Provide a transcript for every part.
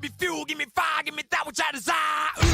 me fuel, give me fire, give me that which I desire. Ooh.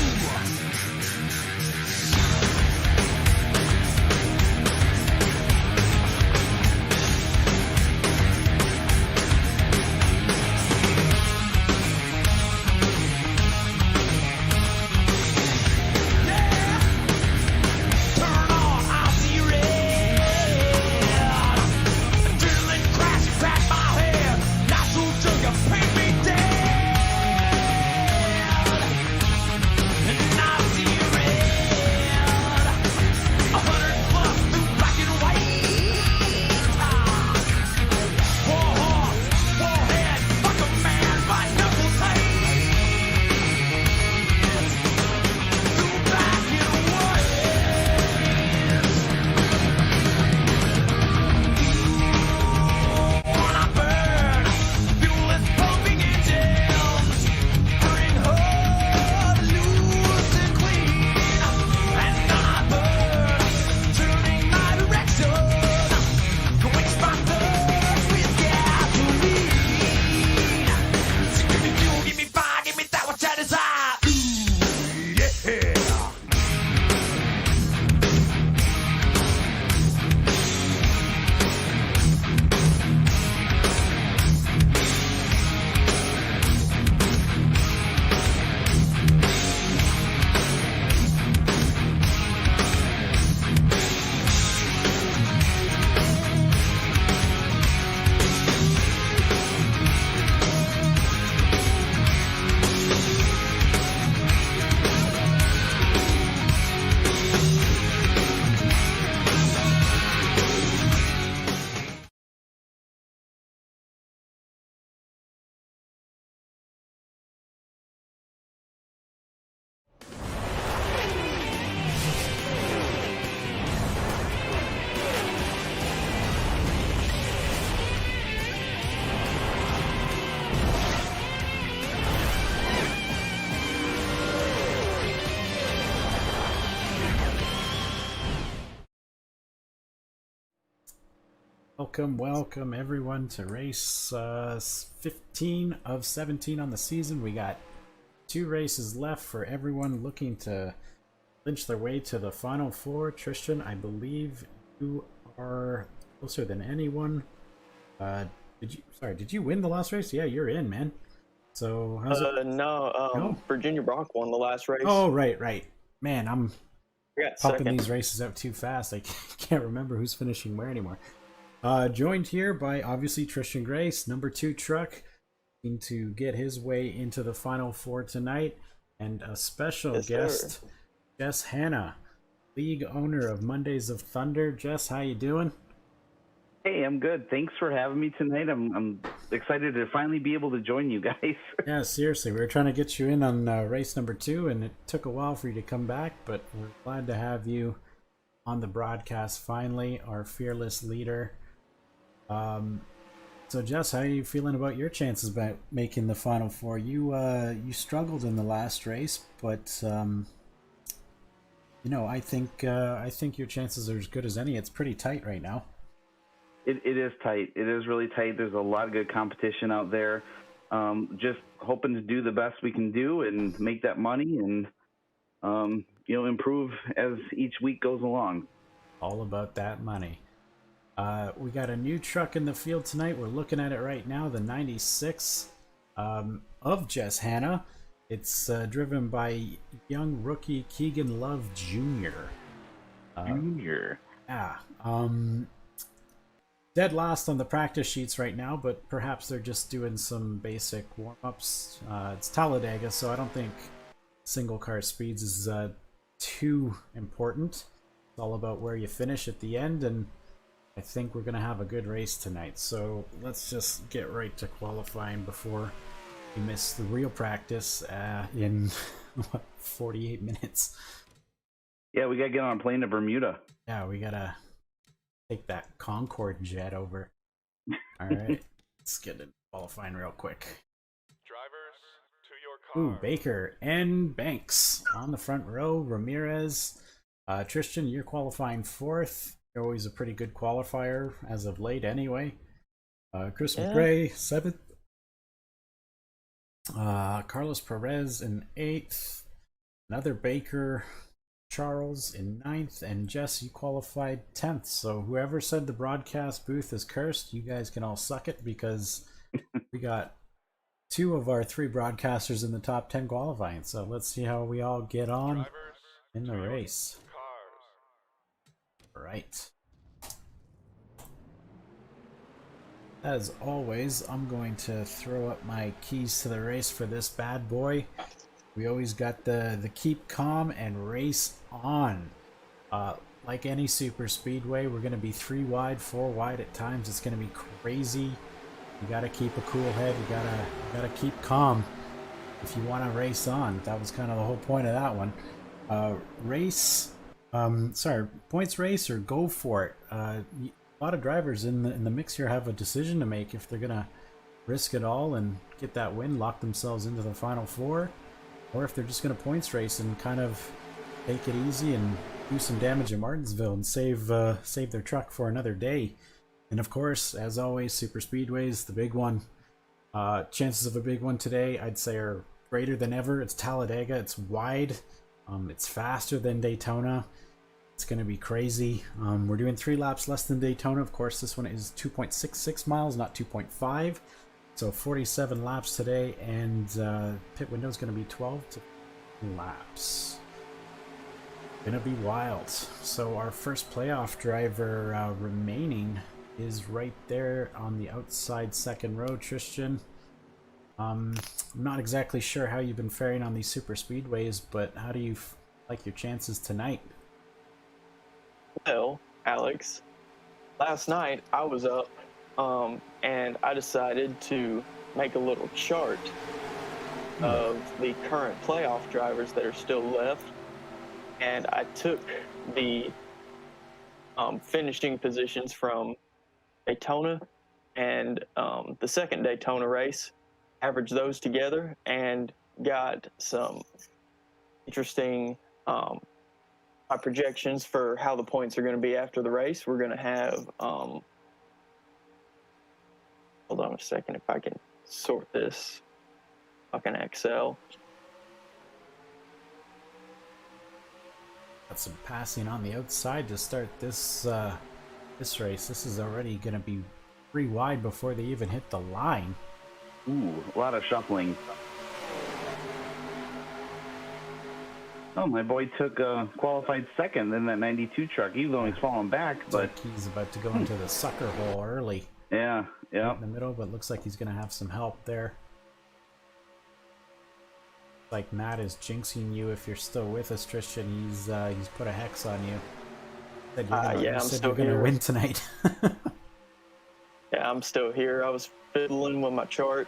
Welcome everyone to race 15 of 17 on the season. We got 2 races left for everyone looking to clinch their way to the final 4. Tristan, I believe you are closer than anyone. Did you win the last race? Yeah, you're in, man. So how's it? No. Virginia Bronc won the last race. Oh, right. Man, I'm popping second. these races out too fast. I can't remember who's finishing where anymore. Joined here by obviously Tristan Grace, number 2 truck, looking to get his way into the final 4 tonight, and a special guest, sir. Jess Hanna, league owner of Mondays of Thunder. Jess, how you doing? Hey, I'm good. Thanks for having me tonight. I'm excited to finally be able to join you guys. Yeah, seriously, we were trying to get you in on race number 2, and it took a while for you to come back, but we're glad to have you on the broadcast finally, our fearless leader. So Jess, how are you feeling about your chances about making the final 4? You struggled in the last race, but I think your chances are as good as any. It's pretty tight right now. It is tight. It is really tight. There's a lot of good competition out there. Just hoping to do the best we can do and make that money and improve as each week goes along. All about that money. We got a new truck in the field tonight. We're looking at it right now, the 96 of Jess Hanna. It's driven by young rookie Keegan Love Jr. Yeah. Dead last on the practice sheets right now, but perhaps they're just doing some basic warm-ups. It's Talladega, so I don't think single car speeds is too important. It's all about where you finish at the end, and I think we're going to have a good race tonight. So let's just get right to qualifying before we miss the real practice in 48 minutes. Yeah, we got to get on a plane to Bermuda. Yeah, we got to take that Concorde jet over. All right, let's get in qualifying real quick. Drivers, to your car. Ooh, Baker and Banks on the front row. Ramirez. Tristan, you're qualifying 4th. You're always a pretty good qualifier as of late anyway. Chris McRae, 7th. Carlos Perez in 8th. Another Baker Charles in 9th. And Jess, you qualified 10th. So whoever said the broadcast booth is cursed, you guys can all suck it, because we got 2 of our 3 broadcasters in the top 10 qualifying. So let's see how we all get on Drivers, in the to your race. cars. All right. As always, I'm going to throw up my keys to the race for this bad boy. We always got the keep calm and race on. Like any super speedway, we're going to be 3 wide, 4 wide at times. It's going to be crazy. You got to keep a cool head. You gotta keep calm if you want to race on. That was kind of the whole point of that one. Points race or go for it. A lot of drivers in the mix here have a decision to make if they're gonna risk it all and get that win, lock themselves into the final 4, or if they're just gonna points race and kind of take it easy and do some damage in Martinsville and save their truck for another day. And of course, as always, super speedways, the big one. Chances of a big one today, I'd say, are greater than ever. It's Talladega. It's wide. It's faster than Daytona. It's going to be crazy. We're doing 3 laps less than Daytona. Of course, this one is 2.66 miles, not 2.5. So 47 laps today, and pit window is going to be 12 to 15 laps. Going to be wild. So our first playoff driver remaining is right there on the outside second row, Tristan. I'm not exactly sure how you've been faring on these super speedways, but how do you like your chances tonight? Well, Alex, last night I was up and I decided to make a little chart of the current playoff drivers that are still left, and I took the finishing positions from Daytona and the second Daytona race, averaged those together, and got some interesting my projections for how the points are going to be after the race. We're going to have hold on a second if I can sort this fucking Excel. Got some passing on the outside to start this this race. This is already going to be 3 wide before they even hit the line. Ooh, a lot of shuffling. Oh, my boy took qualified second in that 92 truck, even though he's falling back. Looks But like he's about to go into the sucker hole early. yeah, Right in the middle, but looks like he's going to have some help there. Like Matt is jinxing you if you're still with us, Tristan. He's put a hex on you. I'm still going to here. win tonight. Yeah, I'm still here. I was fiddling with my chart.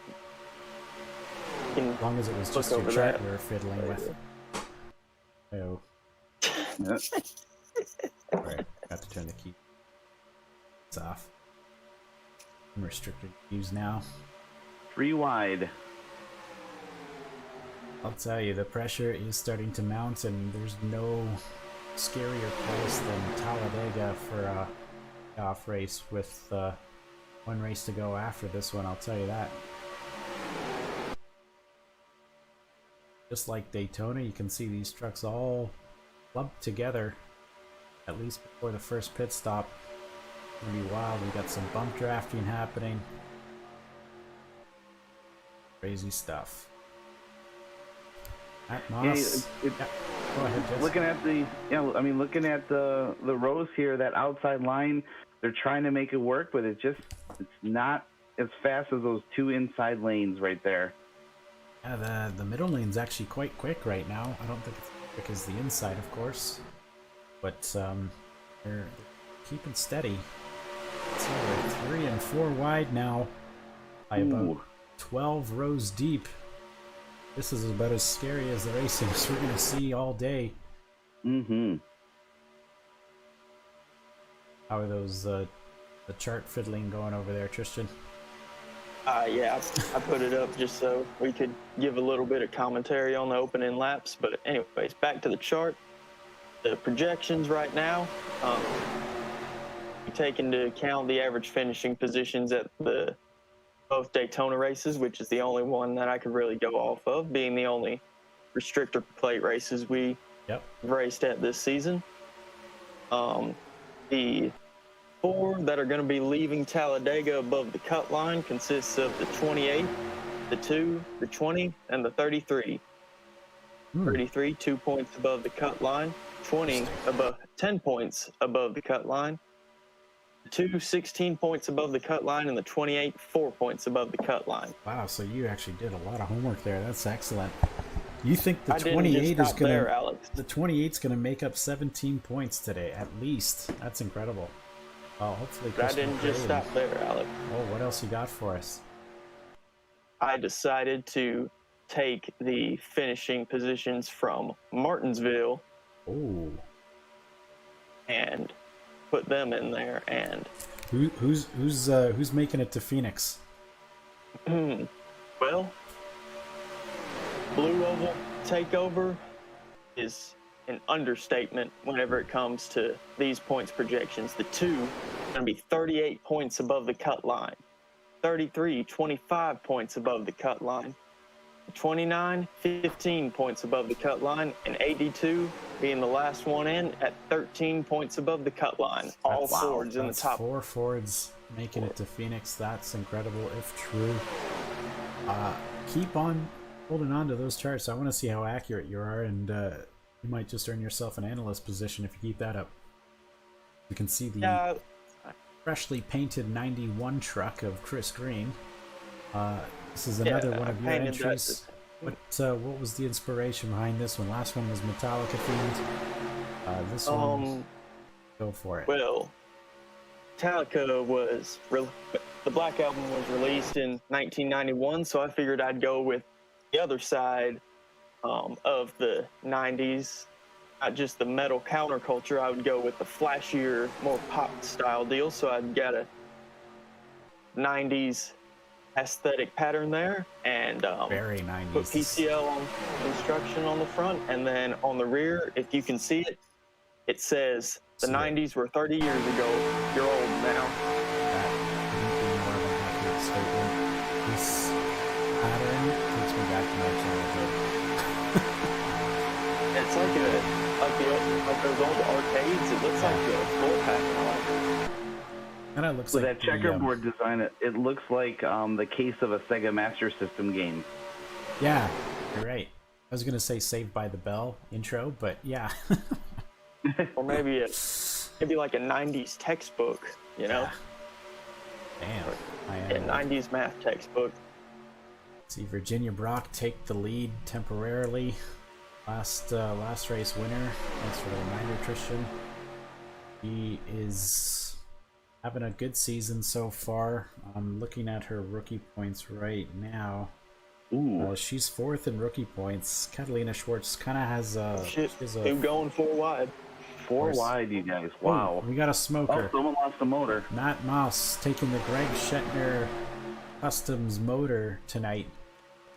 As long as it was just your chart we were fiddling with. Oh. yeah. Alright, got to turn the key. It's off. Unrestricted views now. 3 wide. I'll tell you, the pressure is starting to mount, and there's no scarier place than Talladega for a off race with 1 race to go after this one, I'll tell you that. Just like Daytona, you can see these trucks all clumped together, at least before the first pit stop. It's gonna be wild. We got some bump drafting happening. Crazy stuff. Matt Moss. Yeah, go ahead, Jess. Looking at the rows here, that outside line, they're trying to make it work, but it's not as fast as those 2 inside lanes right there. Yeah, the middle lane's actually quite quick right now. I don't think it's as quick as the inside, of course, but they're keeping steady. So we're 3 and 4 wide now, by about 12 rows deep. This is about as scary as the racing we're going to see all day. Mm-hmm. How are those the chart fiddling going over there, Tristan? Yeah, I put it up just so we could give a little bit of commentary on the opening laps. But anyways, back to the chart. The projections right now, we take into account the average finishing positions at the both Daytona races, which is the only one that I could really go off of, being the only restrictor plate races we Yep. raced at this season. The 4 that are going to be leaving Talladega above the cut line consists of the 28, the 2, the 20, and the 33. 33, 2 points above the cut line. 20, above 10 points above the cut line. The 2, 16 points above the cut line, and the 28, 4 points above the cut line. Wow, so you actually did a lot of homework there. That's excellent. You think the I didn't 28 just is stop going there, to Alex. the 28's going to make up 17 points today at least. That's incredible. Well, hopefully But I Chris didn't just McRae stop there, Alex. Oh, what else you got for us? I decided to take the finishing positions from Martinsville Oh, and put them in there. And who's making it to Phoenix? well, Blue Oval takeover is an understatement whenever it comes to these points projections. The 2 going to be 38 points above the cut line, 33, 25 points above the cut line, 29, 15 points above the cut line, and 82 being the last one in at 13 points above the cut line. All Fords in the top. 4 Fords making it to Phoenix. That's incredible if true. Keep on holding on to those charts. I want to see how accurate you are, and you might just earn yourself an analyst position if you keep that up. You can see the freshly painted 91 truck of Chris Green. This is another one of your entries. What was the inspiration behind this one? Last one was Metallica themed. This one, go for it. Well, Metallica was the Black Album was released in 1991, so I figured I'd go with the other side of the 90s, not just the metal counterculture. I would go with the flashier, more pop style deal. So I've got a 90s aesthetic pattern there, and Very 90s. put PCL instruction on the front, and then on the rear, if you can see it, it says the 90s were 30 years ago. You're old now. That couldn't be more of an accurate statement. This pattern takes me back to my childhood. It's like those old arcades. It looks like a floor pattern. And it looks With like that checkerboard design, it looks like the case of a Sega Master System game. Yeah, you're right. I was gonna say Saved by the Bell intro, but yeah. Or maybe like a 90s textbook, you know? Yeah. Damn. Yeah, 90s math textbook. See Virginia Brock take the lead temporarily. Last race winner. Thanks for the reminder, Tristan. He is having a good season so far. I'm looking at her rookie points right now. Ooh. She's 4th in rookie points. Catalina Schwartz kind of has a... Who going 4 wide? 4 wide, you guys. Wow. Ooh, we got a smoker. Oh, someone lost the motor. Matt Moss taking the Greg Shetner Customs motor tonight,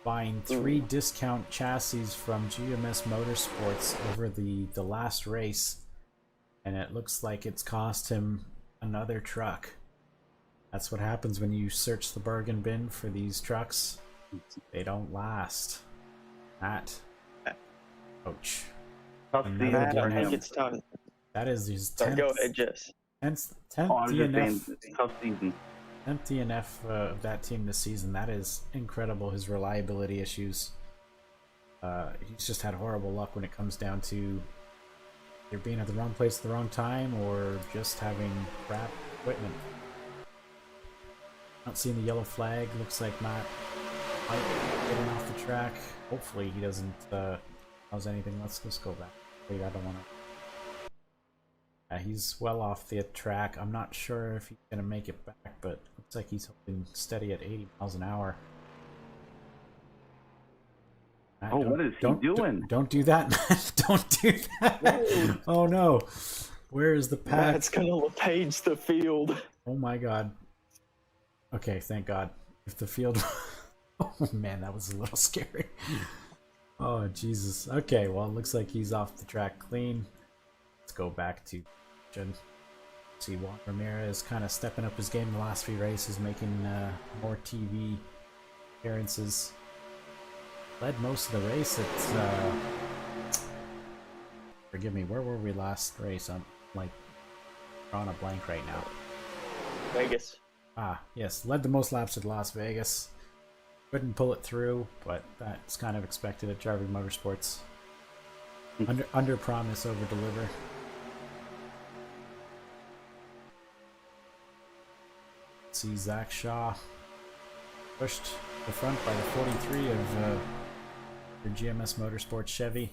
buying 3 discount chassis from GMS Motorsports over the last race, and it looks like it's cost him another truck. That's what happens when you search the bargain bin for these trucks. They don't last. Matt. Ouch. Tough Another season I for think him. it's time. That is his So 10th, go ahead, Jess. 10th Oh, I'm just saying, DNF. tough season. DNF of that team this season. That is incredible. His reliability issues. He's just had horrible luck when it comes down to either being at the wrong place at the wrong time or just having crap equipment. Not seeing the yellow flag. Looks like Matt might be getting off the track. Hopefully he doesn't cause anything. Let's just go back. Wait, I don't want to. He's well off the track. I'm not sure if he's going to make it back, but looks like he's holding steady at 80 miles an hour. Matt, Oh, what is he doing? Don't do that, Matt. Don't do that. Oh, no. Where is the pack? That's gonna page the field. Oh, my God. Okay, thank God. If the field... Oh, man, that was a little scary. Oh, Jesus. Okay, well, it looks like he's off the track clean. Let's go back to See, Juan Ramirez kind of stepping up his game the last few races, making more TV appearances. Led most of the race. It's forgive me, where were we last race? I'm like drawing a blank right now. Vegas. Ah, yes, led the most laps at Las Vegas. Couldn't pull it through, but that's kind of expected at Jarvis Motorsports. Under promise, over deliver. See Zach Shaw pushed the front by the 43 of the GMS Motorsports Chevy.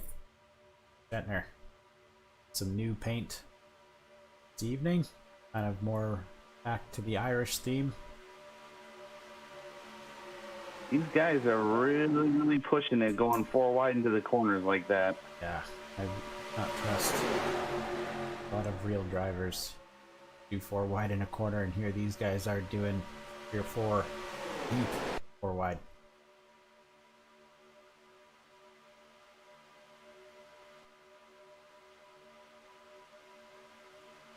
Bettner. Some new paint this evening, kind of more back to the Irish theme. These guys are really pushing it, going 4 wide into the corners like that. Yeah, I not trust a lot of real drivers do 4 wide in a corner, and here these guys are doing 3 or 4 deep 4 wide.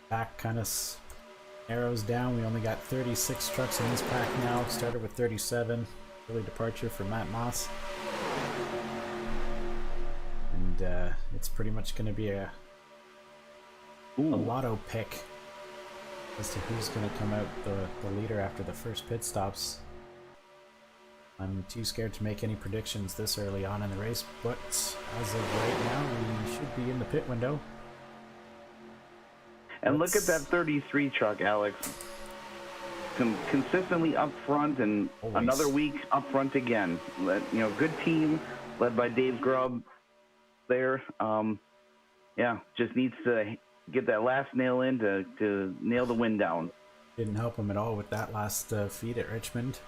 Pack kind of narrows down. We only got 36 trucks in this pack now. Started with 37. Early departure for Matt Moss. And it's pretty much going to be a lotto pick as to who's going to come out the leader after the first pit stops. I'm too scared to make any predictions this early on in the race, but as of right now, we should be in the pit window. And look at that 33 truck, Alex. Consistently up front, and always. Another week up front again. Good team led by Dave Grubb there. Yeah, just needs to get that last nail in to nail the win down. Didn't help him at all with that last feed at Richmond,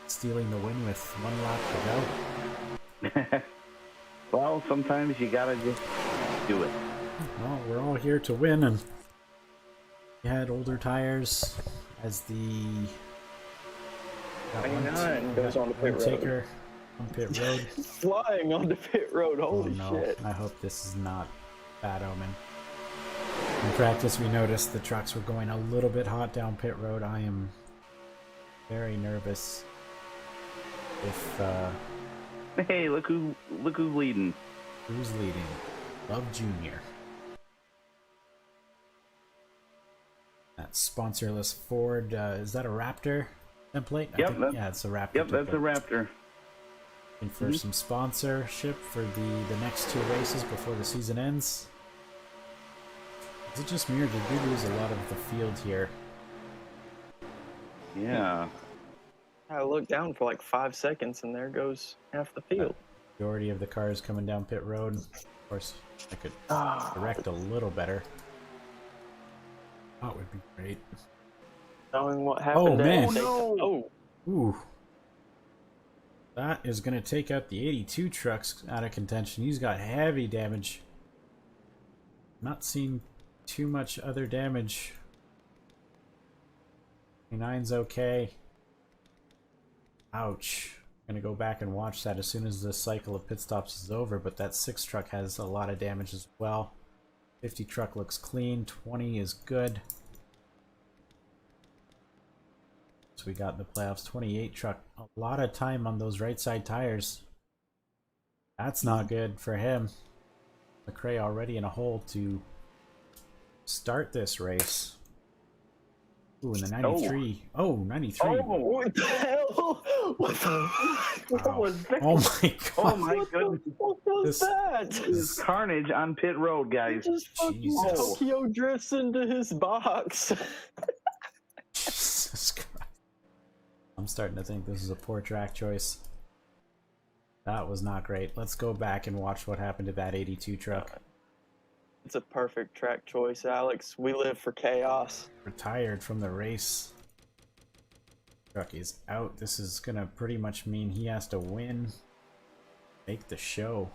stealing the win with 1 lap to go. Well, sometimes you gotta just do it. Well, we're all here to win, and we had older tires as the Goes on the pit road. Taker on pit road. Flying on the pit road. Holy shit. I hope this is not bad omen. In practice, we noticed the trucks were going a little bit hot down pit road. I am very nervous if Hey, look who's leading. who's leading. Love Jr. That sponsorless Ford, is that a Raptor template? Yep. Yeah, it's a Raptor. Yep, that's a template. Raptor. Looking for some sponsorship for the next 2 races before the season ends. Is it just me, or did we lose a lot of the field here? Yeah. I looked down for like 5 seconds, and there goes half the field. Majority of the cars coming down pit road. Of course, I could direct a little better. That would be great. Knowing what happened. Oh, man. Oh. Ooh. That is going to take out the 82 trucks out of contention. He's got heavy damage. Not seen too much other damage. 29's okay. Ouch. I'm going to go back and watch that as soon as the cycle of pit stops is over, but that 6 truck has a lot of damage as well. 50 truck looks clean. 20 is good. So we got in the playoffs. 28 truck. A lot of time on those right side tires. That's not good for him. McRae already in a hole to start this race. Ooh, and the 93. Oh, 93. Oh, what the hell? What was that? Oh my god. Oh my goodness. What was that? This is carnage on pit road, guys. He just fucking Jesus. Tokyo drifts into his box. Jesus Christ. I'm starting to think this is a poor track choice. That was not great. Let's go back and watch what happened to that 82 truck. It's a perfect track choice, Alex. We live for chaos. Retired from the race. Truck is out. This is gonna pretty much mean he has to win. Make the show.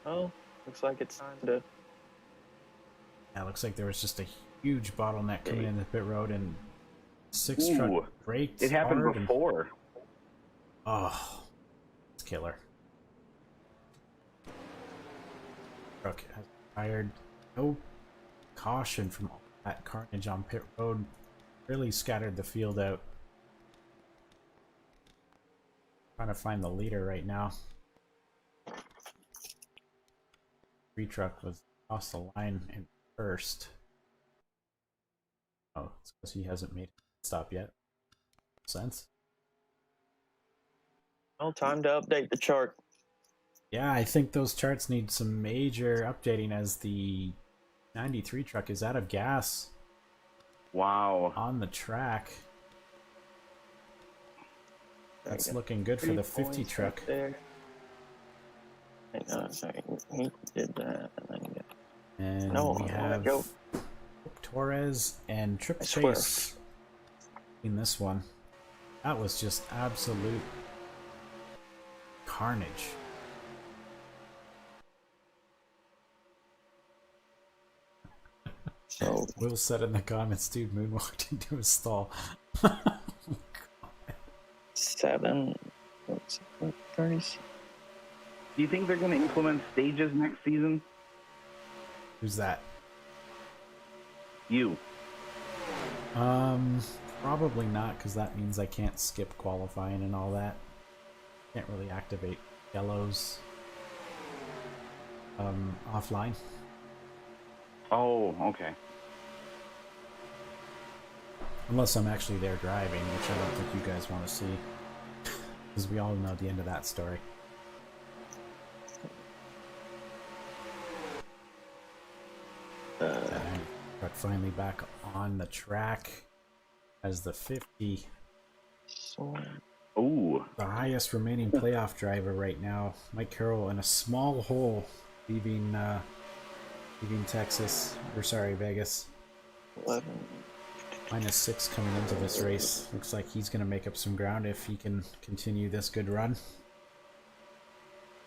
Oh, looks like it's time to... Yeah, looks like there was just a huge bottleneck coming in the pit road, and 6 truck braked. It happened hard before. Oh, it's killer. Truck has fired. No caution from That carnage on pit road really scattered the field out. Trying to find the leader right now. Tree truck was across the line in first. Oh, it's because he hasn't made a stop yet. Sense. Well, time to update the chart. Yeah, I think those charts need some major updating as the 93 truck is out of gas Wow. on the track. That's Okay. looking good for 3 the 50 points truck. right there. Hang on, sorry. He did that. And No, we I wanna have go. Torres and Triple I swear. Chase in this one. That was just absolute carnage. So Will said in the comments, dude moonwalked into a stall. 7. What's 30? Do you think they're going to implement stages next season? Who's that? You. Probably not, because that means I can't skip qualifying and all that. Can't really activate yellows offline. Oh, okay. Unless I'm actually there driving, which I don't think you guys want to see. Because we all know the end of that story. But finally back on the track as the 50. Ooh. The highest remaining playoff driver right now, Mike Carroll, in a small hole, leaving Texas, or sorry, Vegas. 11. -6 coming into this race. Looks like he's going to make up some ground if he can continue this good run.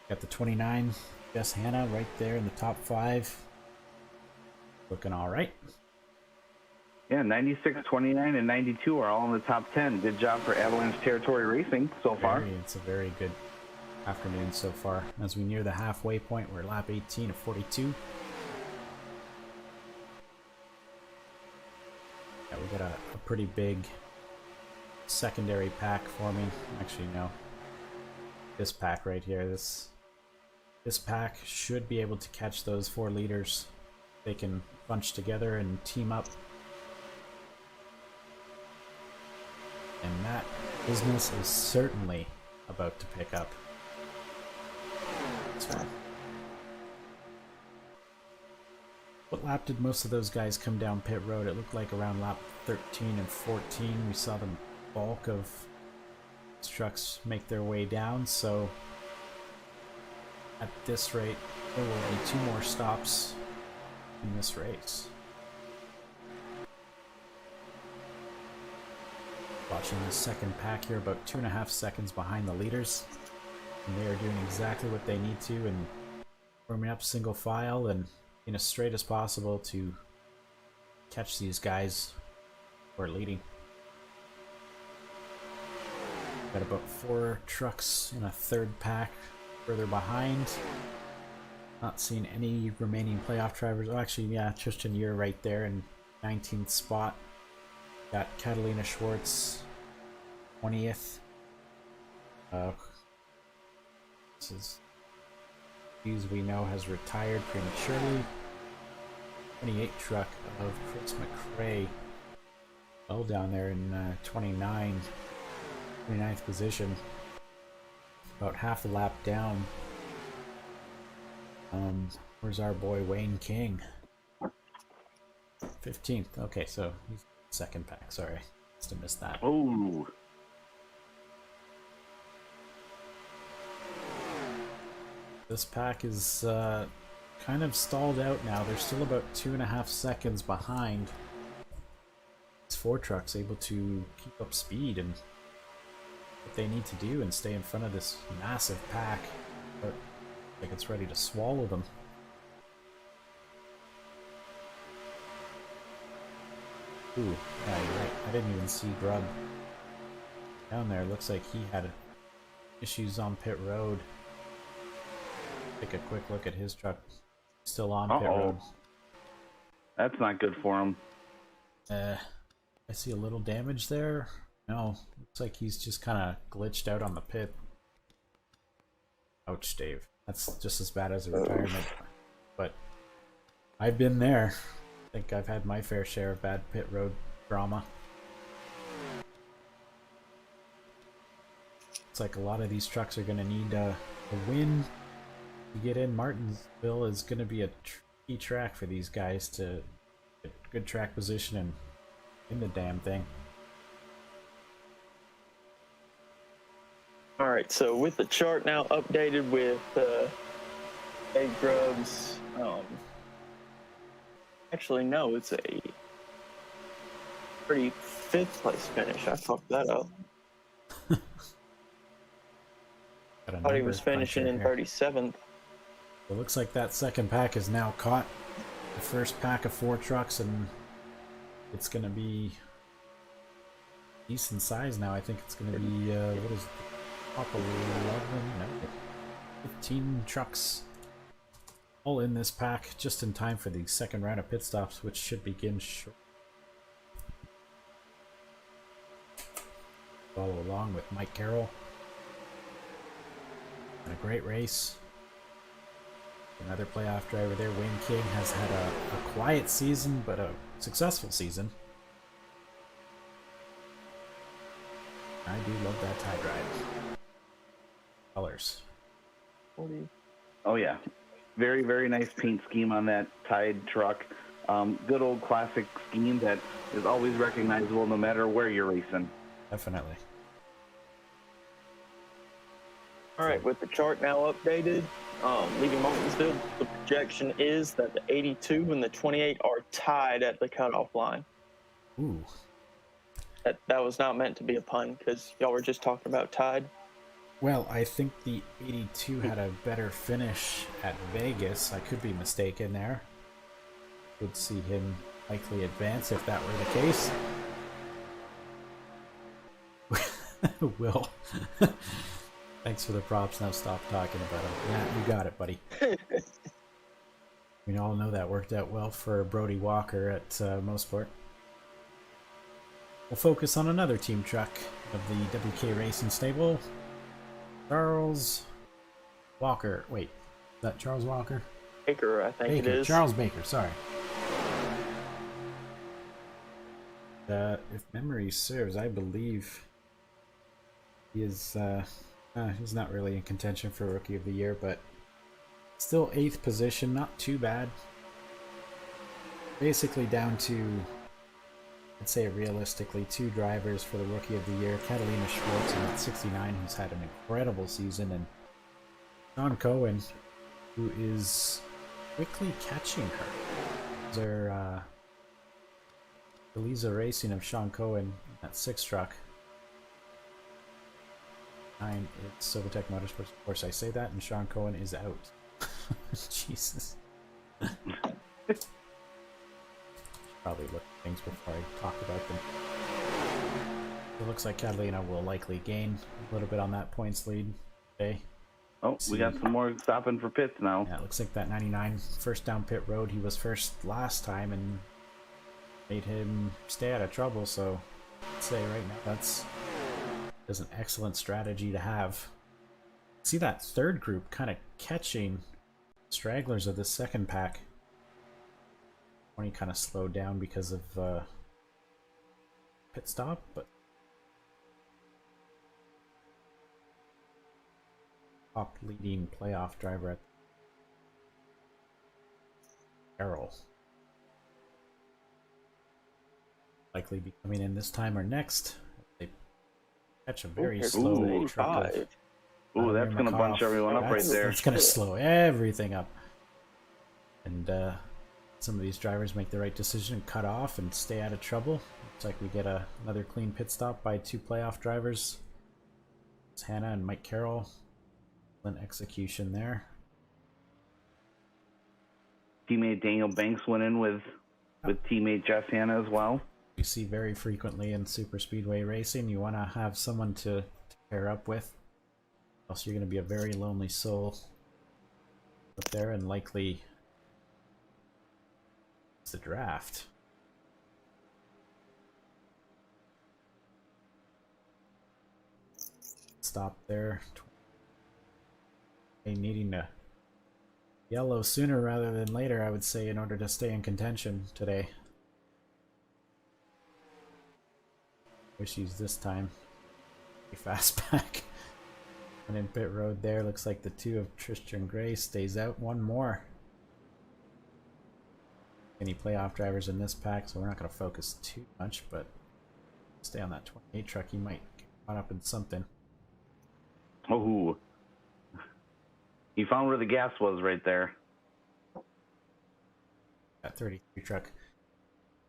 Got the 29, Jess Hanna right there in the top 5. Looking all right. Yeah, 96, 29, and 92 are all in the top 10. Good job for Avalanche Territory Racing so far. It's a very good afternoon so far. As we near the halfway point, we're lap 18 of 42. Yeah, we got a pretty big secondary pack forming. Actually, no. This pack right here, this pack should be able to catch those 4 leaders. They can bunch together and team up. And that business is certainly about to pick up. That's fine. What lap did most of those guys come down pit road? It looked like around lap 13 and 14 we saw the bulk of trucks make their way down, so at this rate there will be 2 more stops in this race. Watching the second pack here, about 2.5 seconds behind the leaders, and they are doing exactly what they need to and forming up single file and in as straight as possible to catch these guys who are leading. Got about 4 trucks in a third pack further behind. Not seeing any remaining playoff drivers. Oh, actually, yeah, Tristan Ure right there in 19th spot. Got Catalina Schwartz 20th. This is Hughes, we know, has retired prematurely. 28 truck of Chris McRae. Well down there in 29th position. About half a lap down. Where's our boy Wayne King? 15th. Okay, so he's second pack. Sorry, must have missed that. Oh. This pack is kind of stalled out now. They're still about 2.5 seconds behind. These 4 trucks able to keep up speed and what they need to do and stay in front of this massive pack. But like it's ready to swallow them. Ooh, yeah, you're right. I didn't even see Grubb down there. Looks like he had issues on pit road. Take a quick look at his truck. Still on pit road. That's not good for him. I see a little damage there. No, looks like he's just kind of glitched out on the pit. Ouch, Dave. That's just as bad as a retirement. But I've been there. I think I've had my fair share of bad pit road drama. It's like a lot of these trucks are going to need a win to get in. Martinsville is going to be a tricky track for these guys to get good track position and in the damn thing. All right, so with the chart now updated with Dave Grubb's, actually no, it's a pretty 5th place finish. I fucked that up. Thought he was finishing in 37th. It looks like that second pack is now caught. The first pack of 4 trucks, and it's going to be decent size now. I think it's going to be, what is it? Top 11? No, 15 trucks all in this pack, just in time for the second round of pit stops, which should begin shortly. Follow along with Mike Carroll. And a great race. Another playoff driver there. Wayne King has had a quiet season, but a successful season. I do love that tie drive. Colors. Oh yeah, very, very nice paint scheme on that Tide truck. Good old classic scheme that is always recognizable no matter where you're racing. Definitely. All right, with the chart now updated, leaving Martinsville, the projection is that the 82 and the 28 are tied at the cutoff line. Ooh. That was not meant to be a pun because y'all were just talking about Tide. Well, I think the 82 had a better finish at Vegas. I could be mistaken there. Would see him likely advance if that were the case. Will. Thanks for the props. Now stop talking about him. Yeah, you got it, buddy. We all know that worked out well for Brody Walker at Mosport. We'll focus on another team truck of the WK Racing stable. Charles Walker. Wait, is that Charles Walker? Baker, I think Baker. it is. Charles Baker, sorry. If memory serves, I believe he is, he's not really in contention for Rookie of the Year, but still 8th position, not too bad. Basically down to, I'd say realistically, 2 drivers for the Rookie of the Year. Catalina Schwartz at 69, who's had an incredible season, and Sean Cohen, who is quickly catching her. They're Eliza Racing of Sean Cohen, that 6 truck. 9, it's Silvertech Motorsports. Of course, I say that, and Sean Cohen is out. Jesus. Probably look at things before I talk about them. It looks like Catalina will likely gain a little bit on that points lead today. Oh, we got some more stopping for pits now. Yeah, it looks like that 99 first down pit road. He was first last time and made him stay out of trouble. So I'd say right now that's an excellent strategy to have. See that third group kind of catching stragglers of the second pack. When he kind of slowed down because of pit stop, but top leading playoff driver at Carroll. Likely be coming in this time or next. They catch a very slow truck. Ooh, that's going to bunch everyone up right there. It's going to slow everything up. And some of these drivers make the right decision and cut off and stay out of trouble. Looks like we get another clean pit stop by 2 playoff drivers. It's Hannah and Mike Carroll. An execution there. Teammate Daniel Banks went in with teammate Jess Hanna as well. You see very frequently in super speedway racing. You want to have someone to pair up with, else you're going to be a very lonely soul up there, and likely it's the draft. stop there. Needing to yellow sooner rather than later, I would say, in order to stay in contention today. Wish he's this time. Fast back. And in pit road there, looks like the two of Tristan Gray stays out. One more. Any playoff drivers in this pack, so we're not going to focus too much, but stay on that 28 truck. He might get caught up in something. Oh, he found where the gas was right there. That 33 truck.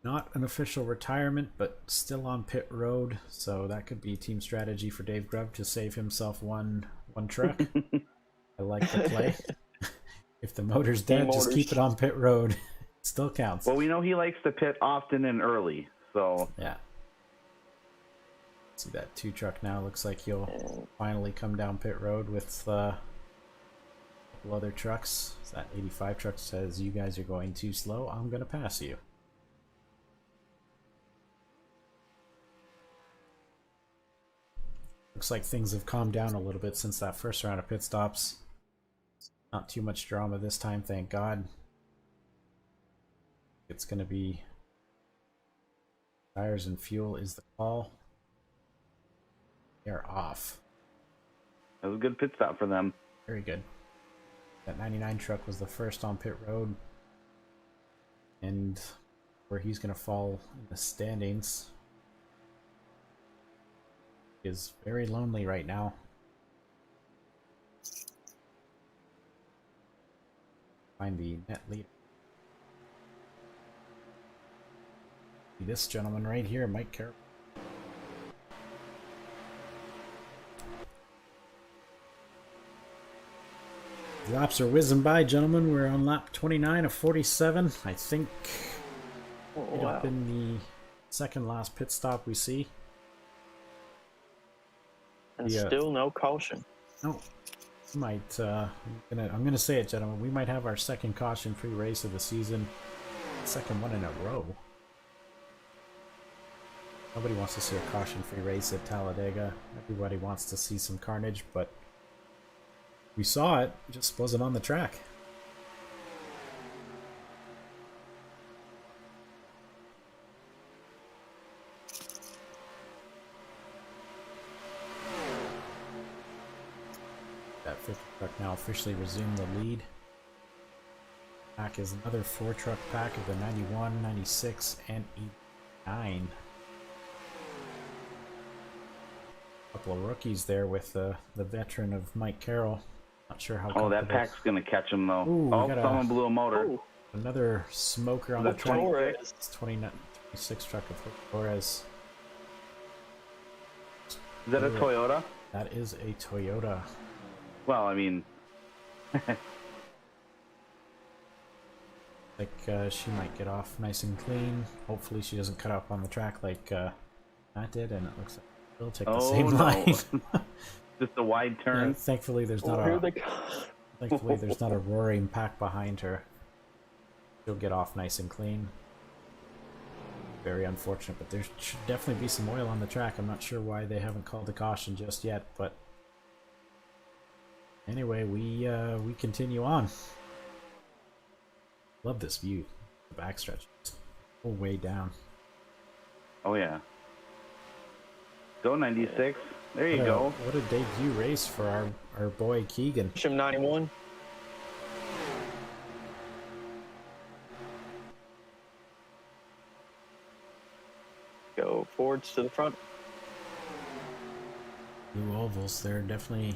Not an official retirement, but still on pit road, so that could be team strategy for Dave Grubb to save himself one truck. I like the play. If the motor's dead, just keep it on pit road. It still counts. Well, we know he likes to pit often and early, so yeah. See that 2 truck now. Looks like he'll finally come down pit road with a couple other trucks. So that 85 truck says, "You guys are going too slow. I'm going to pass you." Looks like things have calmed down a little bit since that first round of pit stops. Not too much drama this time, thank God. It's going to be tires and fuel is the call. They're off. that was a good pit stop for them. Very good. That 99 truck was the first on pit road. And where he's going to fall in the standings is very lonely right now. Find the net leader. This gentleman right here, Mike Carroll. Laps are whizzing by, gentlemen. We're on lap 29 of 47. I think up in the second last pit stop we see. And still no caution. No, might. I'm gonna say it, gentlemen. We might have our second caution-free race of the season, second one in a row. Nobody wants to see a caution-free race at Talladega. Everybody wants to see some carnage, but we saw it. It just wasn't on the track. That 50 truck now officially resumed the lead. Pack is another 4-truck pack of the 91, 96, and 89. Couple of rookies there with the veteran of Mike Carroll. Not sure how. Oh, that pack's gonna catch him though. Ooh, Someone blew a motor. Ooh. Another smoker on the track. Torres. It's 26 truck of Torres. Is that a Toyota? That is a Toyota. Well, I mean, Like she might get off nice and clean. Hopefully she doesn't cut up on the track like Matt did, and it looks like she'll take the same line. Just a wide turn. Yeah, thankfully there's not a roaring pack behind her. She'll get off nice and clean. Very unfortunate, but there should definitely be some oil on the track. I'm not sure why they haven't called the caution just yet, but anyway, we continue on. Love this view, the backstretch, all way down. Oh yeah. Go 96. There you go. What a debut race for our boy Keegan. Shim 91. Go forwards to the front. Blue ovals, they're definitely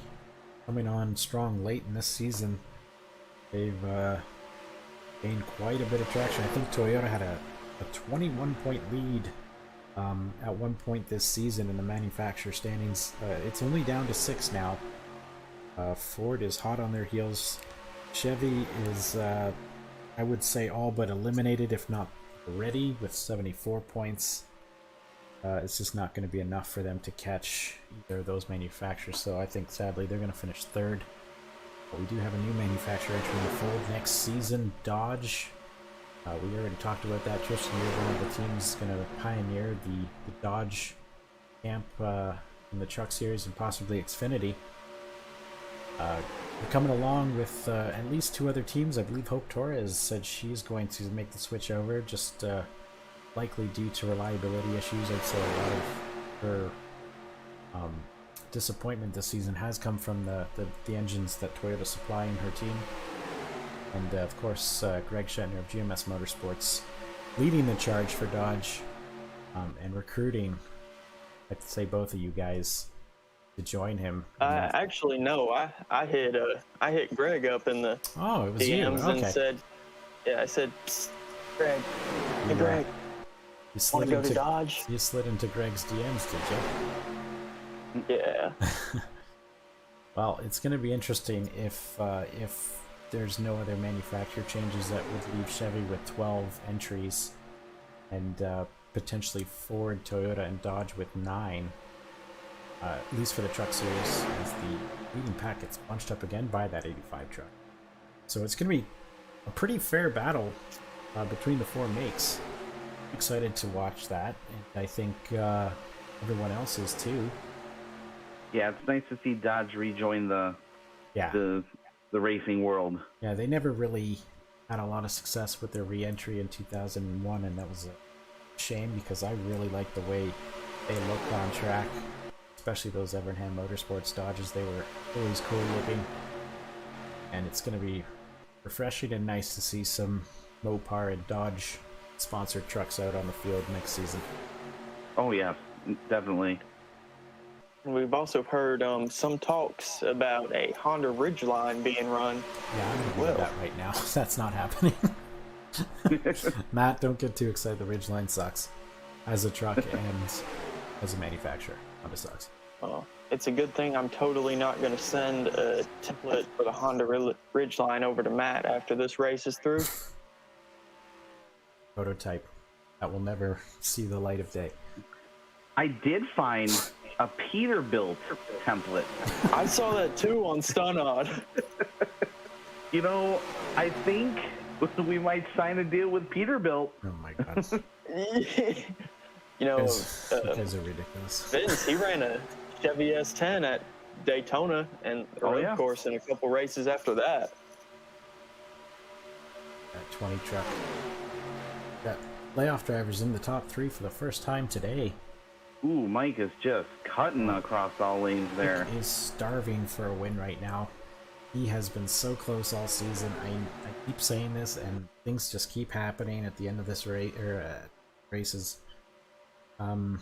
coming on strong late in this season. They've gained quite a bit of traction. I think Toyota had a 21-point lead at one point this season in the manufacturer standings. It's only down to 6 now. Ford is hot on their heels. Chevy is, I would say, all but eliminated, if not ready, with 74 points. It's just not going to be enough for them to catch either of those manufacturers, so I think sadly they're going to finish 3rd. But we do have a new manufacturer entering the fold next season, Dodge. We already talked about that. Tristan, you're one of the teams going to pioneer the Dodge camp in the Truck Series and possibly Xfinity. We're coming along with at least 2 other teams. I believe Hope Torres said she's going to make the switch over, just likely due to reliability issues. I'd say a lot of her disappointment this season has come from the engines that Toyota's supplying her team. And of course, Greg Shetner of GMS Motorsports leading the charge for Dodge and recruiting, I'd say, both of you guys to join him. Actually, no. I hit Greg up in the it was DMs you. Okay. and said, I said, "Psst, Greg, hey You, Greg, you want slid to go to into Dodge?" you slid into Greg's DMs, did you? Yeah. Well, it's going to be interesting if there's no other manufacturer changes that would leave Chevy with 12 entries, and potentially Ford, Toyota, and Dodge with 9. At least for the Truck Series, as the leading pack gets bunched up again by that 85 truck. So it's going to be a pretty fair battle between the 4 makes. Excited to watch that, and I think everyone else is too. Yeah, it's nice to see Dodge rejoin the racing world. Yeah, they never really had a lot of success with their re-entry in 2001, and that was a shame because I really liked the way they looked on track. Especially those Evernham Motorsports Dodges. They were always cool looking. And it's going to be refreshing and nice to see some Mopar and Dodge sponsored trucks out on the field next season. Oh, yeah, definitely. We've also heard some talks about a Honda Ridgeline being run. Yeah, I'm going to do that right now. That's not happening. Matt, don't get too excited. The Ridgeline sucks as a truck and as a manufacturer. Honda sucks. It's a good thing I'm totally not going to send a template for the Honda Ridgeline over to Matt after this race is through. Prototype. That will never see the light of day. I did find a Peterbilt template. I saw that too on Stunod. You know, I think we might sign a deal with Peterbilt. Oh my god. You know, You guys are ridiculous. Vince, he ran a Chevy S10 at Daytona and the road course in a couple races after that. That 20 truck. Got layoff drivers in the top 3 for the first time today. Ooh, Mike is just cutting across all lanes there. He is starving for a win right now. He has been so close all season. I keep saying this, and things just keep happening at the end of this races. I'm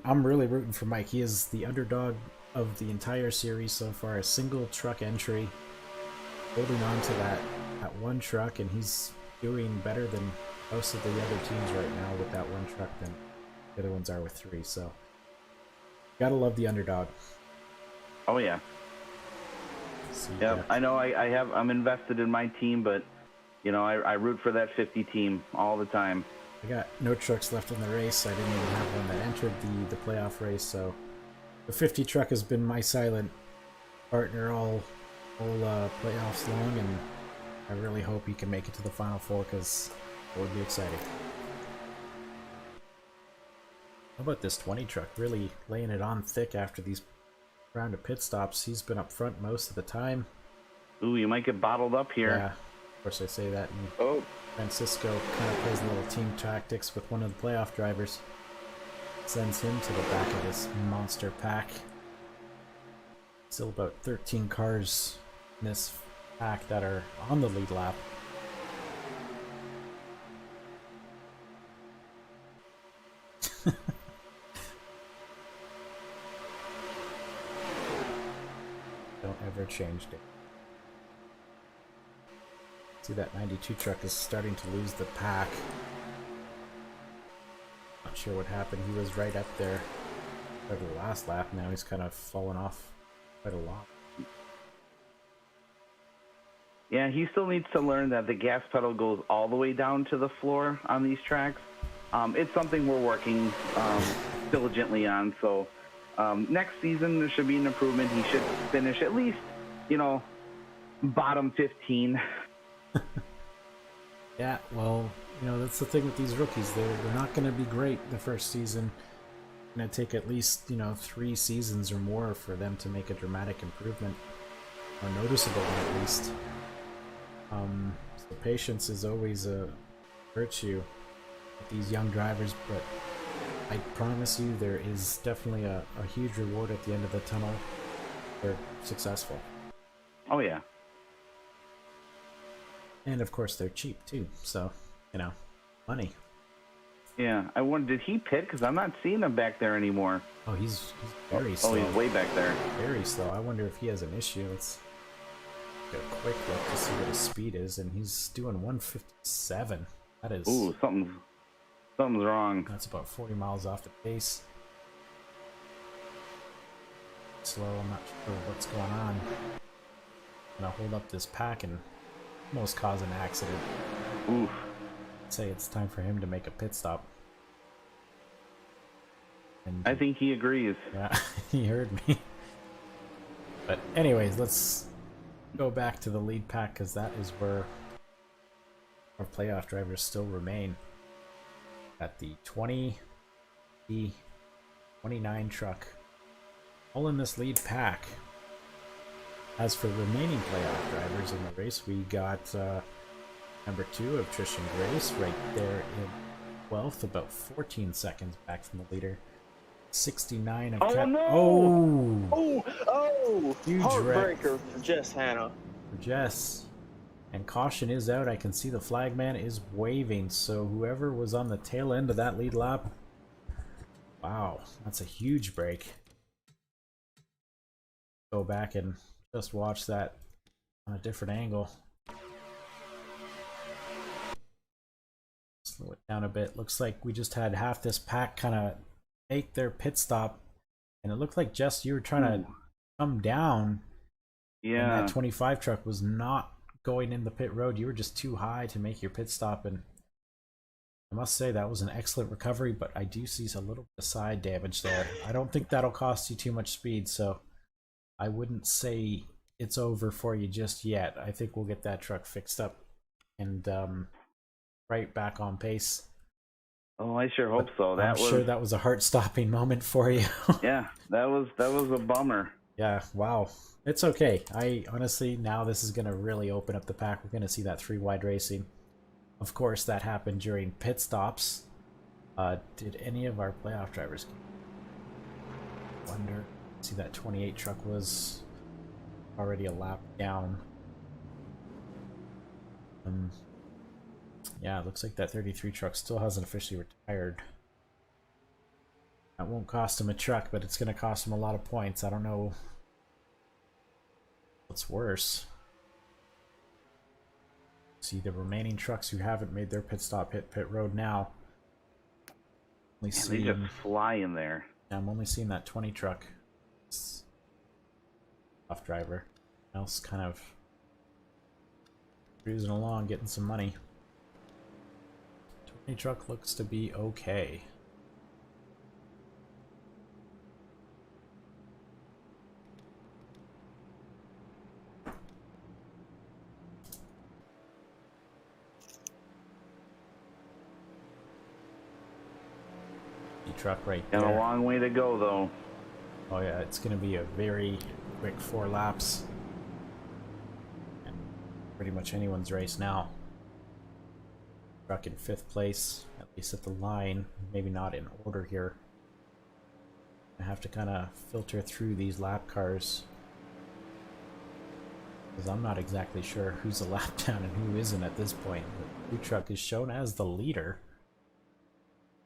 really rooting for Mike. He is the underdog of the entire series so far. A single truck entry, holding on to that one truck, and he's doing better than most of the other teams right now with that one truck than the other ones are with 3. So, gotta love the underdog. Oh yeah. Yeah, I know. I'm invested in my team, but you know, I root for that 50 team all the time. I got no trucks left in the race. I didn't even have one that entered the playoff race, so the 50 truck has been my silent partner all playoffs long, and I really hope he can make it to the Final Four because it would be exciting. How about this 20 truck really laying it on thick after these round of pit stops? He's been up front most of the time. Ooh, you might get bottled up here. Yeah, of course I say that. And Francisco kind of plays a little team tactics with one of the playoff drivers. Sends him to the back of this monster pack. Still about 13 cars in this pack that are on the lead lap. Don't ever change it. See, that 92 truck is starting to lose the pack. Not sure what happened. He was right up there over the last lap. Now he's kind of fallen off quite a lot. Yeah, he still needs to learn that the gas pedal goes all the way down to the floor on these tracks. It's something we're working diligently on. So next season there should be an improvement. He should finish at least, you know, bottom 15. Yeah, well, you know, that's the thing with these rookies. They're not going to be great the first season. going to take at least, 3 seasons or more for them to make a dramatic improvement, or noticeable one at least. So patience is always a virtue with these young drivers, but I promise you there is definitely a huge reward at the end of the tunnel if they're successful. Oh, yeah. And of course they're cheap too, so, money. Yeah, I wonder, did he pit? Because I'm not seeing him back there anymore. Oh, he's very slow. Oh, he's way back there. Very slow. I wonder if he has an issue. Let's get a quick look to see what his speed is, and he's doing 157. That is... Ooh, something's wrong. That's about 40 miles off the pace. Slow, I'm not sure what's going on. I'm gonna hold up this pack and almost cause an accident. Oof. I'd say it's time for him to make a pit stop. And I think he agrees. yeah, he heard me. But anyways, let's go back to the lead pack, because that is where our playoff drivers still remain. At the 20, the 29 truck, all in this lead pack. As for remaining playoff drivers in the race, we got number 2 of Trish and Grace right there in 12th, about 14 seconds back from the leader. 69 of Oh, no! Oh! Huge wreck Heartbreaker for Jess Hanna. for Jess. And caution is out. I can see the flagman is waving, so whoever was on the tail end of that lead lap, wow, that's a huge break. Go back and just watch that on a different angle. Slow it down a bit. Looks like we just had half this pack kind of make their pit stop, and it looked like, Jess, you were trying to come down. Yeah. And that 25 truck was not going in the pit road. You were just too high to make your pit stop, and I must say that was an excellent recovery, but I do see a little bit of side damage there. I don't think that'll cost you too much speed, so I wouldn't say it's over for you just yet. I think we'll get that truck fixed up and right back on pace. Oh, I sure hope so. I'm sure that was a heart-stopping moment for you. Yeah, that was a bummer. Yeah, wow. It's okay. I honestly, now this is going to really open up the pack. We're going to see that 3-wide racing. Of course, that happened during pit stops. Did any of our playoff drivers wonder? See, that 28 truck was already a lap down. Yeah, it looks like that 33 truck still hasn't officially retired. That won't cost him a truck, but it's going to cost him a lot of points. I don't know what's worse. See, the remaining trucks who haven't made their pit stop hit pit road now. They just fly in there. I'm only seeing that 20 truck. Off driver. Else kind of cruising along, getting some money. 20 truck looks to be okay. Truck right there. Got a long way to go, though. Oh yeah, it's going to be a very quick 4 laps. And pretty much anyone's race now. Truck in 5th place, at least at the line. Maybe not in order here. I have to kind of filter through these lap cars, because I'm not exactly sure who's a lap down and who isn't at this point. The blue truck is shown as the leader.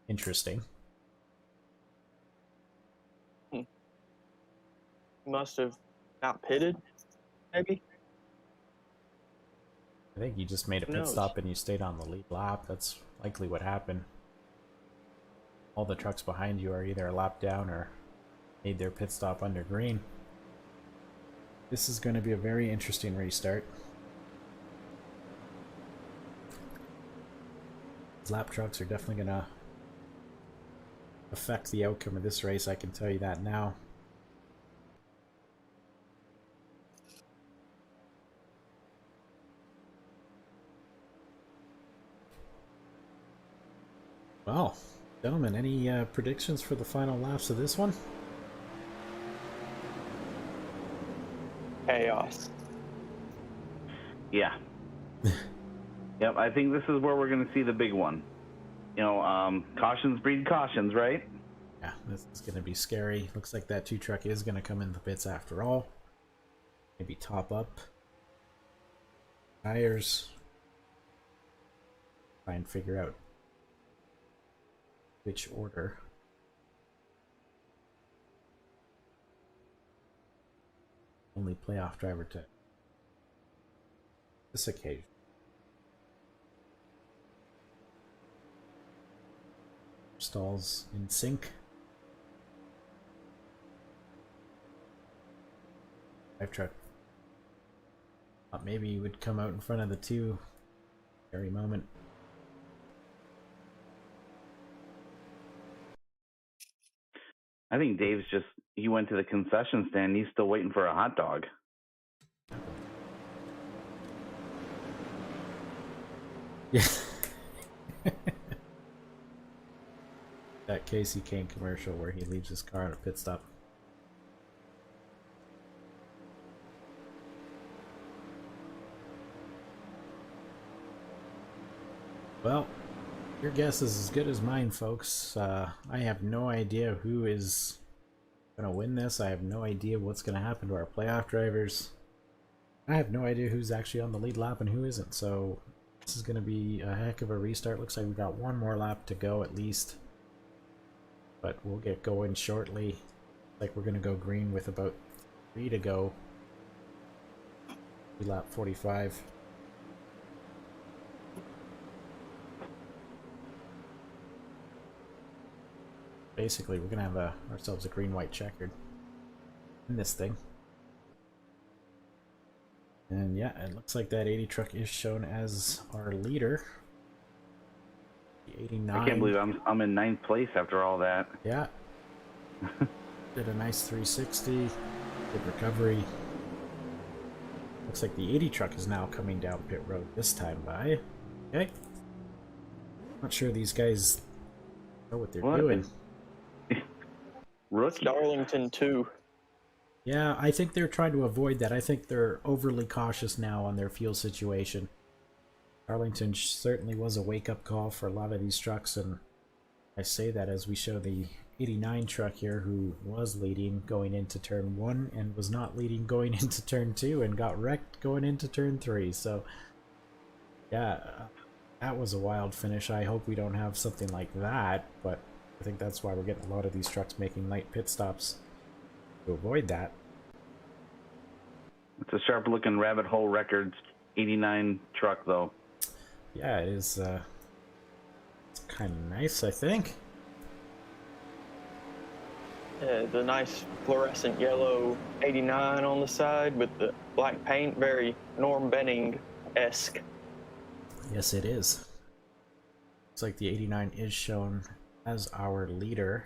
Interesting. Must have not pitted, maybe. I think you just made a pit stop and you stayed on the lead lap. That's likely what happened. All the trucks behind you are either a lap down or made their pit stop under green. This is going to be a very interesting restart. These lap trucks are definitely going to affect the outcome of this race, I can tell you that now. Well, Gentlemen, any predictions for the final laps of this one? Chaos. Yeah. Yep, I think this is where we're going to see the big one. You know, cautions breed cautions, right? Yeah, this is going to be scary. Looks like that 2 truck is going to come in the pits after all. Maybe top up. Tires. Try and figure out which order. Only playoff driver to this occasion. Stalls in sync. Drive truck. Thought maybe he would come out in front of the 2. Scary moment. I think Dave's he went to the concession stand. He's still waiting for a hot dog. Yeah. That Casey Kane commercial where he leaves his car at a pit stop. Well, your guess is as good as mine, folks. I have no idea who is going to win this. I have no idea what's going to happen to our playoff drivers. I have no idea who's actually on the lead lap and who isn't. So this is going to be a heck of a restart. Looks like we've got one more lap to go at least. But we'll get going shortly. Like we're going to go green with about 3 to go. Lap 45. Basically, we're going to have ourselves a green-white checkered in this thing. And yeah, it looks like that 80 truck is shown as our leader. The 89. I can't believe I'm in 9th place after all that. Yeah. Did a nice 360. Good recovery. Looks like the 80 truck is now coming down pit road this time by. Okay. Not sure these guys know what they're doing. Rookie Darlington too. Yeah, I think they're trying to avoid that. I think they're overly cautious now on their fuel situation. Darlington certainly was a wake-up call for a lot of these trucks, and I say that as we show the 89 truck here, who was leading going into turn 1 and was not leading going into turn 2 and got wrecked going into turn 3. So yeah, that was a wild finish. I hope we don't have something like that, but I think that's why we're getting a lot of these trucks making light pit stops to avoid that. It's a sharp looking Rabbit Hole Records 89 truck though. Yeah, it is. It's kind of nice, I think. The nice fluorescent yellow 89 on the side with the black paint, very Norm Benning-esque. Yes, it is. Looks like the 89 is shown as our leader,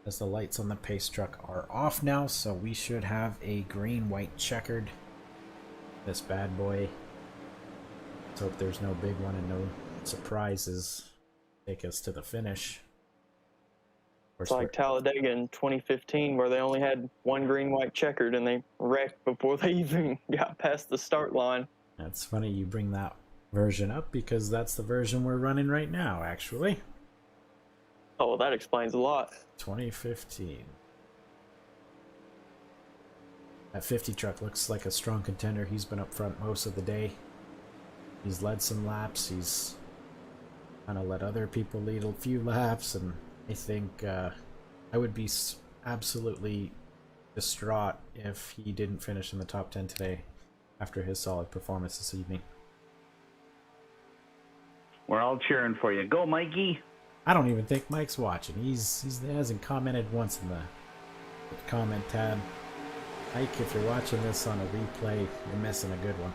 as the lights on the pace truck are off now, so we should have a green-white checkered. This bad boy. Let's hope there's no big one and no surprises take us to the finish. It's like Talladega in 2015, where they only had one green-white checkered and they wrecked before they even got past the start line. That's funny you bring that version up, because that's the version we're running right now, actually. Oh, well, that explains a lot. 2015. That 50 truck looks like a strong contender. He's been up front most of the day. He's led some laps. He's kind of let other people lead a few laps, and I think I would be absolutely distraught if he didn't finish in the top 10 today after his solid performance this evening. We're all cheering for you. Go, Mikey! I don't even think Mike's watching. He hasn't commented once in the comment tab. Mike, if you're watching this on a replay, you're missing a good one.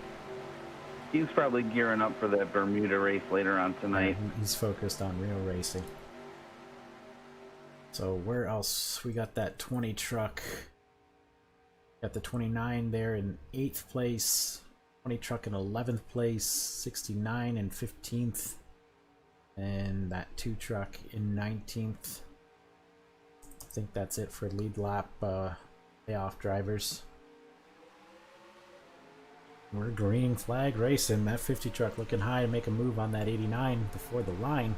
He's probably gearing up for that Bermuda race later on tonight. He's focused on real racing. So where else? We got that 20 truck. Got the 29 there in 8th place. 20 truck in 11th place. 69 in 15th. And that 2 truck in 19th. I think that's it for lead lap playoff drivers. We're green flag racing. That 50 truck looking high to make a move on that 89 before the line.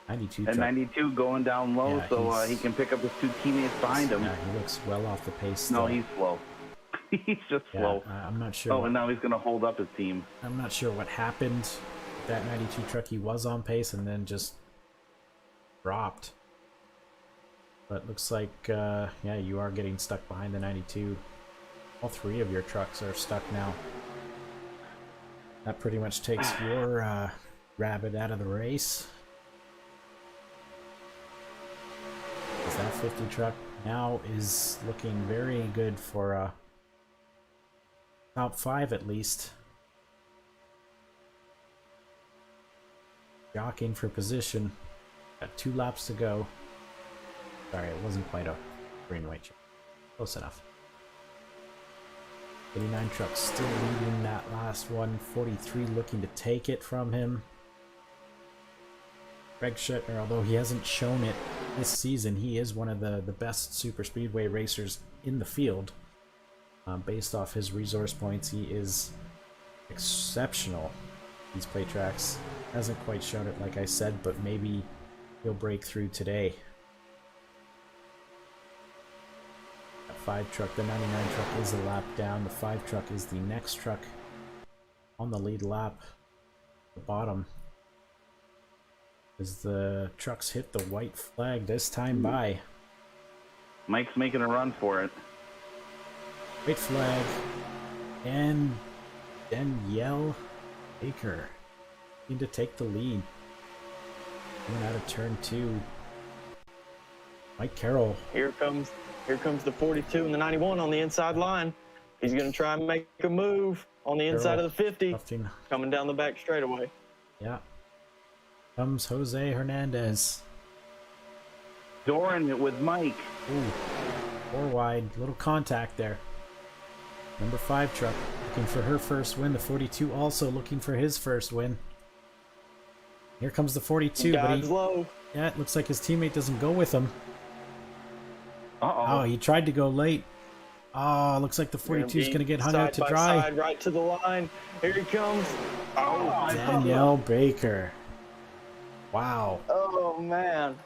92 And truck. 92 going down low, Yeah, so he can pick up his 2 teammates behind him. Yeah, he looks well off the pace still. No, he's slow. He's just Yeah, slow. I'm not sure. Oh, and now he's going to hold up his team. I'm not sure what happened. That 92 truck, he was on pace and then just dropped. But looks like, yeah, you are getting stuck behind the 92. All 3 of your trucks are stuck now. That pretty much takes your rabbit out of the race. Because that 50 truck now is looking very good for top 5 at least. Jockeying for position. Got 2 laps to go. Sorry, it wasn't quite a green white check. Close enough. 89 truck still leading that last one. 43 looking to take it from him. Greg Schittner, although he hasn't shown it this season, he is one of the best super speedway racers in the field. Based off his resource points, he is exceptional. These play tracks hasn't quite shown it, like I said, but maybe he'll break through today. That 5 truck, the 99 truck is a lap down. The 5 truck is the next truck on the lead lap. The bottom. As the trucks hit the white flag this time by. Mike's making a run for it. White flag. And Danielle Baker need to take the lead. Coming out of turn 2. Mike Carroll. Here comes the 42 and the 91 on the inside line. He's going to try and make a move on the inside of the 50. Coming down the back straightaway. Yeah. Comes Jose Hernandez. Doran with Mike. Ooh. 4 wide. Little contact there. Number 5 truck looking for her first win. The 42 also looking for his first win. Here comes the 42. But low. Yeah, it looks like his teammate doesn't go with him. Uh-oh. Oh, he tried to go late. Oh, looks like the 42 is going to get hung out to dry. Side, right to the line. Here he comes. Oh, Danielle Baker. Wow. Oh, man.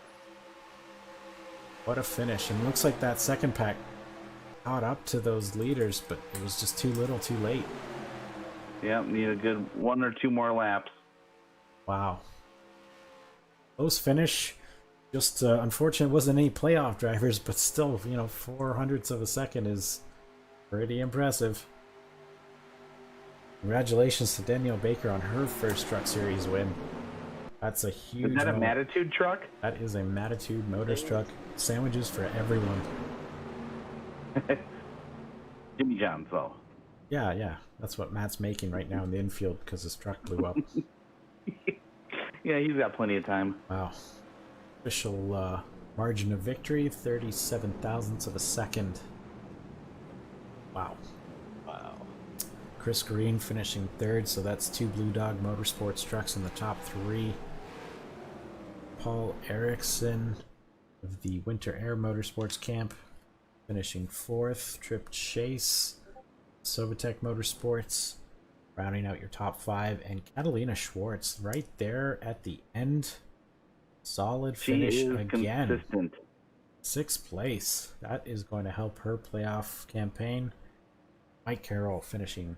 What a finish. And looks like that second pack caught up to those leaders, but it was just too little too late. Yep, need a good 1 or 2 more laps. Wow. Close finish. Just unfortunate wasn't any playoff drivers, but still, you know, 0.04 of a second is pretty impressive. Congratulations to Danielle Baker on her first Truck Series win. That's a huge... Is that a Matitude truck? That is a Matitude Motors truck. Sandwiches for everyone. Jimmy John's, though. Yeah. That's what Matt's making right now in the infield because his truck blew up. Yeah, he's got plenty of time. Wow. Official margin of victory, 37 thousandths of a second. Wow. Chris Green finishing 3rd, so that's 2 Blue Dog Motorsports trucks in the top 3. Paul Erickson of the Winter Air Motorsports camp finishing 4th. Trip Chase, Sovatech Motorsports, rounding out your top 5, and Catalina Schwartz right there at the end. Solid finish again. Consistent. 6th place. That is going to help her playoff campaign. Mike Carroll finishing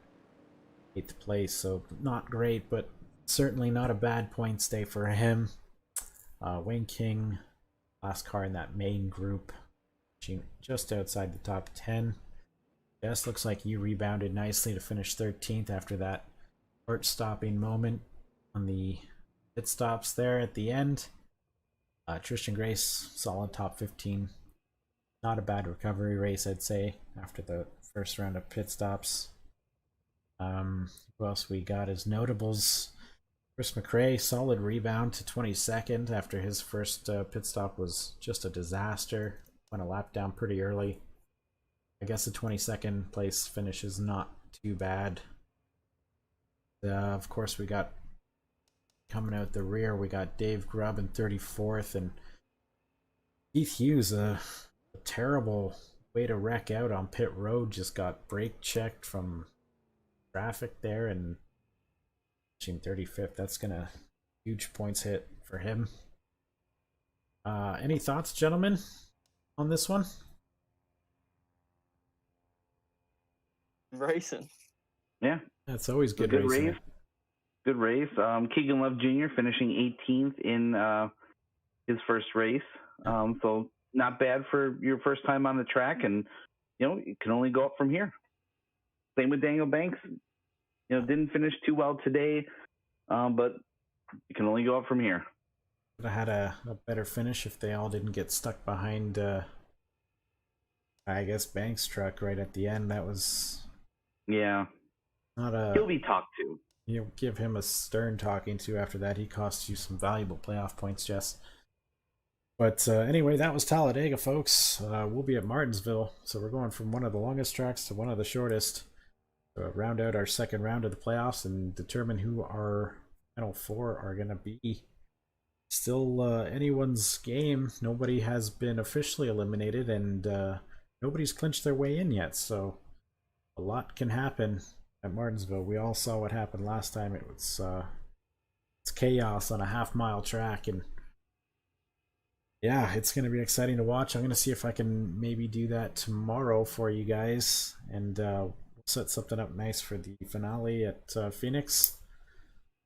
8th place, so not great, but certainly not a bad points day for him. Wayne King, last car in that main group, just outside the top 10. Jess looks like you rebounded nicely to finish 13th after that short stopping moment on the pit stops there at the end. Tristan Grace, solid top 15. Not a bad recovery race, I'd say, after the first round of pit stops. Who else we got as notables? Chris McRae, solid rebound to 22nd after his first pit stop was just a disaster. Went a lap down pretty early. I guess the 22nd place finish is not too bad. Of course, we got coming out the rear, we got Dave Grubb in 34th, and Keith Hughes, a terrible way to wreck out on pit road, just got brake checked from traffic there and finishing 35th. That's gonna huge points hit for him. Any thoughts, gentlemen, on this one? Racing. Yeah, That's always good, good racing. race. Good race. Keegan Love Jr. finishing 18th in his first race. So not bad for your first time on the track, and it can only go up from here. Same with Daniel Banks. Didn't finish too well today, but it can only go up from here. Would have had a better finish if they all didn't get stuck behind, I guess, Banks' truck right at the end. That was Yeah. not a... He'll be talked to. You give him a stern talking to after that. He cost you some valuable playoff points, Jess. But anyway, that was Talladega, folks. We'll be at Martinsville, so we're going from one of the longest tracks to one of the shortest. Round out our second round of the playoffs and determine who our final four are going to be. Still anyone's game. Nobody has been officially eliminated, and nobody's clinched their way in yet, so a lot can happen at Martinsville. We all saw what happened last time. It was it's chaos on a half-mile track, and yeah, it's going to be exciting to watch. I'm going to see if I can maybe do that tomorrow for you guys, and we'll set something up nice for the finale at Phoenix.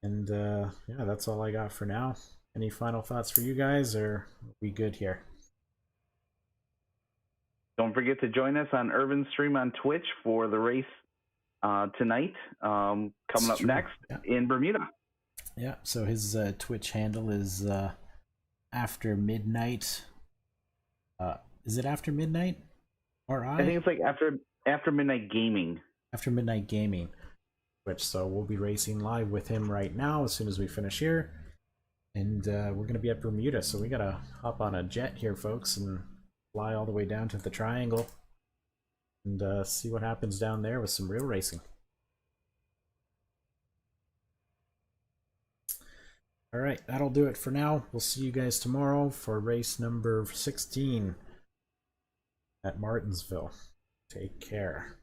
And yeah, that's all I got for now. Any final thoughts for you guys, or are we good here? Don't forget to join us on Urban Stream on Twitch for the race tonight, coming up next in Bermuda. Yeah, so his Twitch handle is after midnight. Is it after midnight? I think it's like after midnight gaming. After midnight gaming, Twitch. So we'll be racing live with him right now as soon as we finish here, and we're gonna be at Bermuda. So we gotta hop on a jet here, folks, and fly all the way down to the Triangle and see what happens down there with some real racing. All right, that'll do it for now. We'll see you guys tomorrow for race number 16 at Martinsville. Take care.